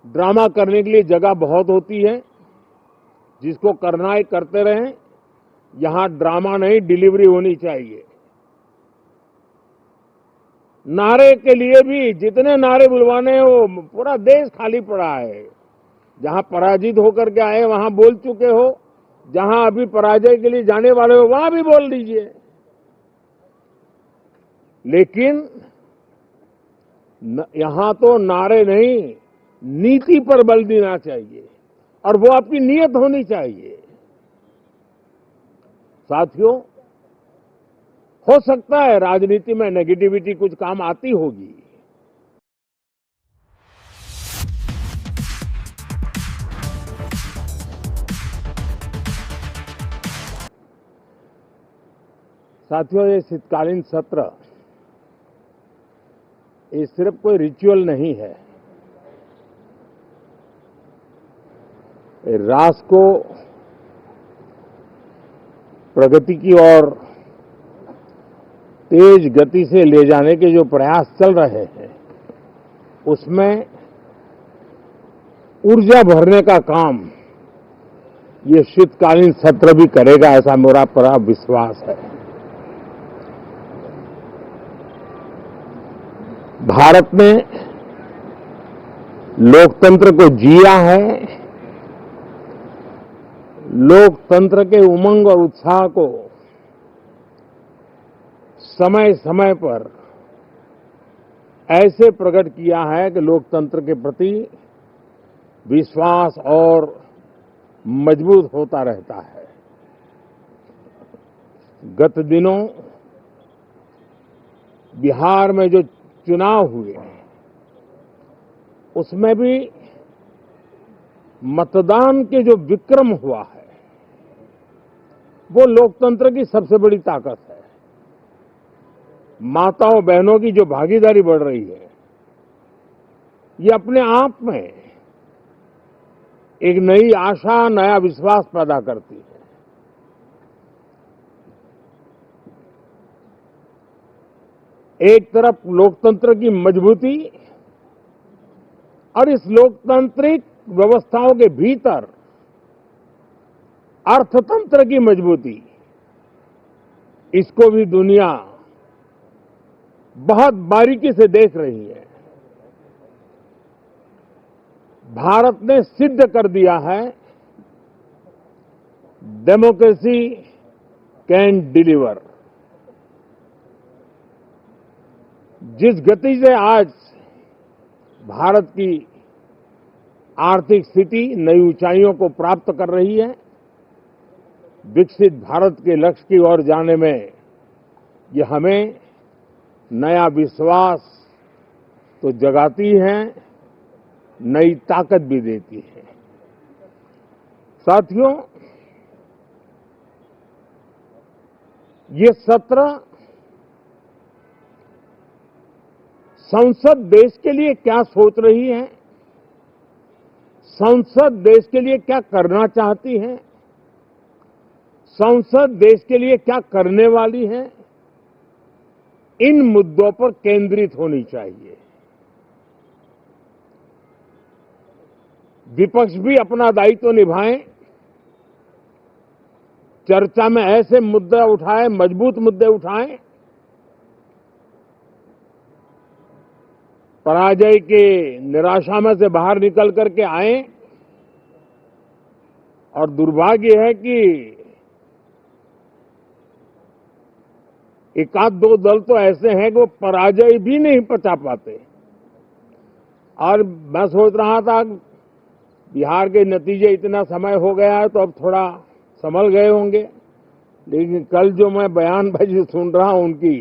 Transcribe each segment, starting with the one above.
Drama करने के लिए जगह बहुत होती है, जिसको करना है करते रहें। यहां ड्रामा नहीं, डिलीवरी होनी चाहिए। नारे के लिए भी जितने नारे बुलवाने हैं वो पूरा देश खाली पड़ा है। जहां पराजित होकर के आए वहां बोल चुके हो, जहां अभी पराजय के लिए जाने वाले हो वहां भी बोल दीजिए। लेकिन यहां तो नारे नहीं, नीति पर बल देना चाहिए और वो आपकी नीयत होनी चाहिए। साथियों, हो सकता है राजनीति में नेगेटिविटी कुछ काम आती होगी, साथियों ये शीतकालीन सत्र ये सिर्फ कोई रिचुअल नहीं है। राष्ट्र को प्रगति की ओर तेज गति से ले जाने के जो प्रयास चल रहे हैं उसमें ऊर्जा भरने का काम ये शीतकालीन सत्र भी करेगा, ऐसा मेरा पूरा विश्वास है। भारत ने लोकतंत्र को जिया है, लोकतंत्र के उमंग और उत्साह को समय समय पर ऐसे प्रकट किया है कि लोकतंत्र के प्रति विश्वास और मजबूत होता रहता है। गत दिनों बिहार में जो चुनाव हुए उसमें भी मतदान के जो विक्रम हुआ है वो लोकतंत्र की सबसे बड़ी ताकत है। माताओं बहनों की जो भागीदारी बढ़ रही है ये अपने आप में एक नई आशा, नया विश्वास पैदा करती है। एक तरफ लोकतंत्र की मजबूती और इस लोकतांत्रिक व्यवस्थाओं के भीतर अर्थतंत्र की मजबूती, इसको भी दुनिया बहुत बारीकी से देख रही है। भारत ने सिद्ध कर दिया है डेमोक्रेसी कैन डिलीवर। जिस गति से आज भारत की आर्थिक स्थिति नई ऊंचाइयों को प्राप्त कर रही है, विकसित भारत के लक्ष्य की ओर जाने में ये हमें नया विश्वास तो जगाती है, नई ताकत भी देती है। साथियों, ये सत्र संसद देश के लिए क्या सोच रही है, संसद देश के लिए क्या करना चाहती है, संसद देश के लिए क्या करने वाली है, इन मुद्दों पर केंद्रित होनी चाहिए। विपक्ष भी अपना दायित्व निभाएं, चर्चा में ऐसे मुद्दे उठाएं, मजबूत मुद्दे उठाएं, पराजय के निराशा में से बाहर निकल करके आए। और दुर्भाग्य है कि एक आध दो दल तो ऐसे हैं कि वो पराजय भी नहीं पचा पाते। और मैं सोच रहा था बिहार के नतीजे इतना समय हो गया है तो अब थोड़ा संभल गए होंगे, लेकिन कल जो मैं बयानबाजी सुन रहा हूं उनकी,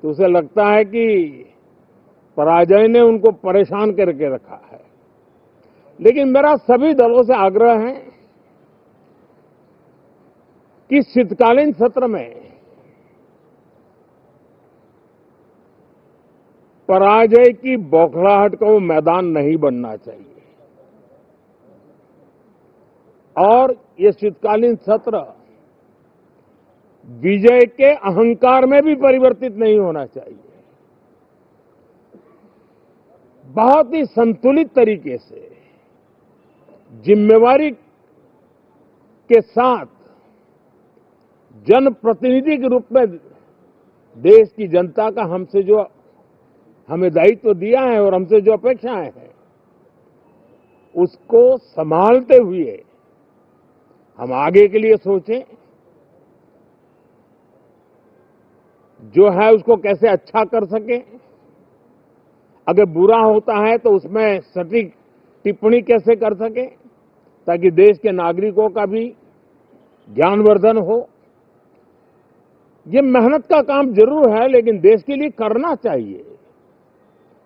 तो उसे लगता है कि पराजय ने उनको परेशान करके रखा है। लेकिन मेरा सभी दलों से आग्रह है कि शीतकालीन सत्र में पराजय की बौखलाहट का वो मैदान नहीं बनना चाहिए और ये शीतकालीन सत्र विजय के अहंकार में भी परिवर्तित नहीं होना चाहिए। बहुत ही संतुलित तरीके से, जिम्मेवारी के साथ जनप्रतिनिधि के रूप में देश की जनता का हमसे जो हमें दायित्व दिया है और हमसे जो अपेक्षाएं हैं, उसको संभालते हुए हम आगे के लिए सोचें, जो है उसको कैसे अच्छा कर सकें। अगर बुरा होता है तो उसमें सटीक टिप्पणी कैसे कर सकें, ताकि देश के नागरिकों का भी ज्ञानवर्धन हो। ये मेहनत का काम जरूर है, लेकिन देश के लिए करना चाहिए।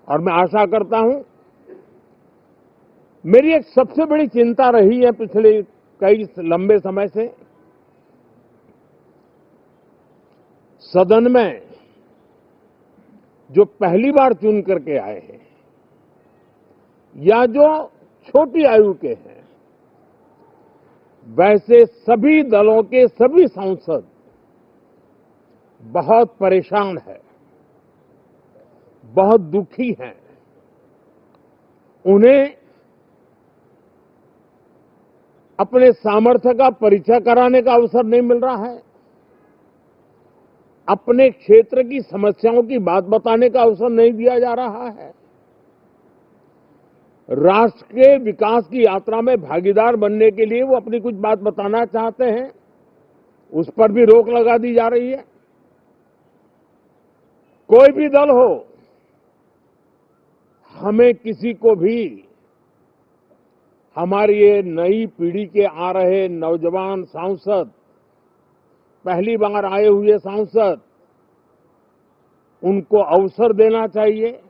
और मैं आशा करता हूं, मेरी एक सबसे बड़ी चिंता रही है पिछले कई लंबे समय से, सदन में जो पहली बार चुन करके आए हैं या जो छोटी आयु के हैं, वैसे सभी दलों के सभी सांसद बहुत परेशान हैं, बहुत दुखी हैं। उन्हें अपने सामर्थ्य का परिचय कराने का अवसर नहीं मिल रहा है, अपने क्षेत्र की समस्याओं की बात बताने का अवसर नहीं दिया जा रहा है। राष्ट्र के विकास की यात्रा में भागीदार बनने के लिए वो अपनी कुछ बात बताना चाहते हैं, उस पर भी रोक लगा दी जा रही है। कोई भी दल हो, हमें किसी को भी हमारी ये नई पीढ़ी के आ रहे नौजवान सांसद, पहली बार आए हुए सांसद, उनको अवसर देना चाहिए।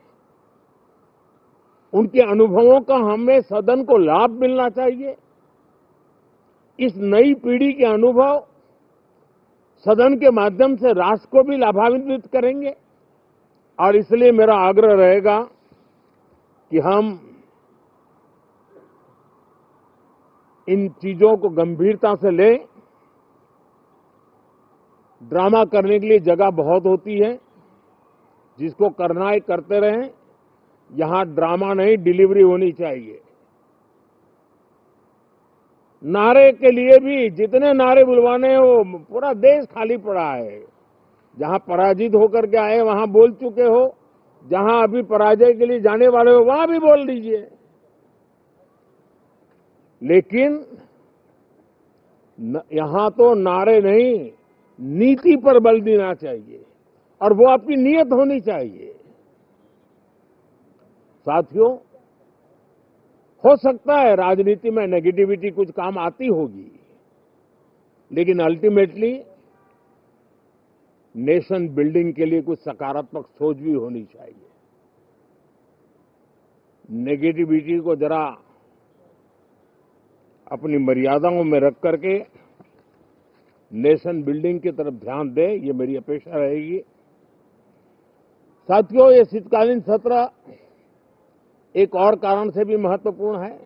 उनके अनुभवों का हमें सदन को लाभ मिलना चाहिए। इस नई पीढ़ी के अनुभव सदन के माध्यम से राष्ट्र को भी लाभान्वित करेंगे। और इसलिए मेरा आग्रह रहेगा कि हम इन चीजों को गंभीरता से लें। ड्रामा करने के लिए जगह बहुत होती है, जिसको करना है करते रहें। यहां ड्रामा नहीं, डिलीवरी होनी चाहिए। नारे के लिए भी जितने नारे बुलवाने हैं, वो पूरा देश खाली पड़ा है। जहां पराजित होकर के आए वहां बोल चुके हो, जहां अभी पराजय के लिए जाने वाले हो वहां भी बोल दीजिए। लेकिन यहां तो नारे नहीं, नीति पर बल देना चाहिए, और वो आपकी नीयत होनी चाहिए। साथियों, हो सकता है राजनीति में नेगेटिविटी कुछ काम आती होगी, लेकिन अल्टीमेटली नेशन बिल्डिंग के लिए कुछ सकारात्मक सोच भी होनी चाहिए। नेगेटिविटी को जरा अपनी मर्यादाओं में रख करके नेशन बिल्डिंग की तरफ ध्यान दे, ये मेरी अपेक्षा रहेगी। साथियों, ये शीतकालीन सत्र एक और कारण से भी महत्वपूर्ण है।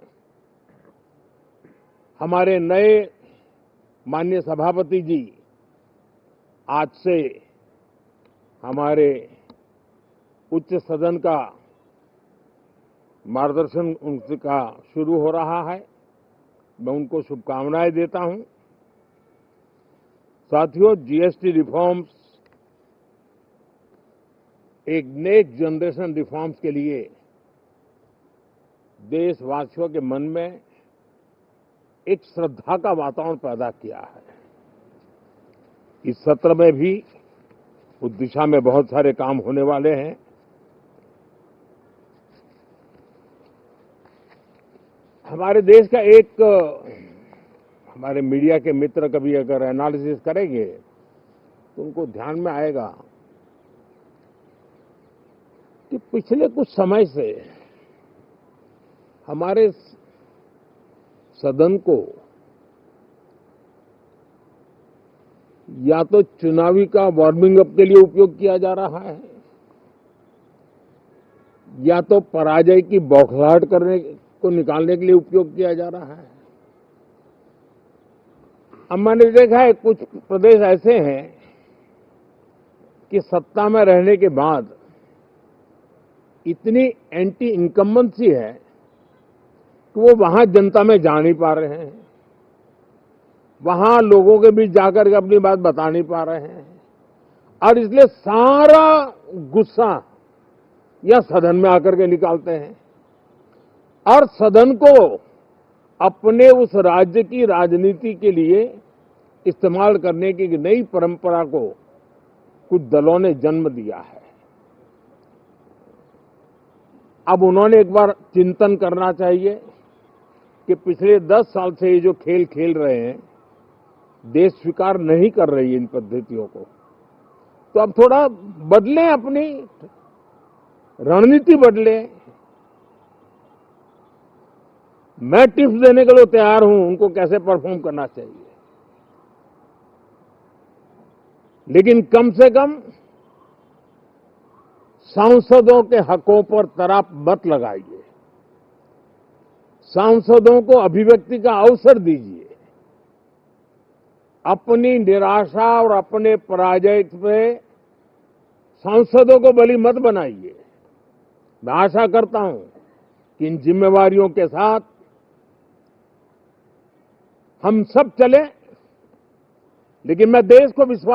हमारे नए माननीय सभापति जी आज से हमारे उच्च सदन का मार्गदर्शन उनका शुरू हो रहा है। मैं उनको शुभकामनाएं देता हूं। साथियों, जीएसटी रिफॉर्म्स एक नेक्स्ट जनरेशन रिफॉर्म्स के लिए देशवासियों के मन में एक श्रद्धा का वातावरण पैदा किया है। इस सत्र में भी उस दिशा में बहुत सारे काम होने वाले हैं। हमारे देश का एक, हमारे मीडिया के मित्र कभी अगर एनालिसिस करेंगे तो उनको ध्यान में आएगा कि पिछले कुछ समय से हमारे सदन को या तो चुनावी का वार्मिंग अप के लिए उपयोग किया जा रहा है, या तो पराजय की बौखलाहट करने को निकालने के लिए उपयोग किया जा रहा है। अब मैंने देखा है कुछ प्रदेश ऐसे हैं कि सत्ता में रहने के बाद इतनी एंटी इनकम्बेंसी है कि वो वहां जनता में जा नहीं पा रहे हैं, वहां लोगों के बीच जाकर के अपनी बात बता नहीं पा रहे हैं, और इसलिए सारा गुस्सा या सदन में आकर के निकालते हैं और सदन को अपने उस राज्य की राजनीति के लिए इस्तेमाल करने की एक नई परंपरा को कुछ दलों ने जन्म दिया है। अब उन्होंने एक बार चिंतन करना चाहिए कि पिछले 10 साल से ये जो खेल खेल रहे हैं, देश स्वीकार नहीं कर रही है इन पद्धतियों को, तो अब थोड़ा बदलें, अपनी रणनीति बदले। मैं टिप्स देने के लिए तैयार हूं उनको कैसे परफॉर्म करना चाहिए, लेकिन कम से कम सांसदों के हकों पर तराप मत लगाइए, सांसदों को अभिव्यक्ति का अवसर दीजिए, अपनी निराशा और अपने पराजय पे सांसदों को बलि मत बनाइए। मैं आशा करता हूं कि इन जिम्मेवारियों के साथ हम सब चलें, लेकिन मैं देश को विश्वास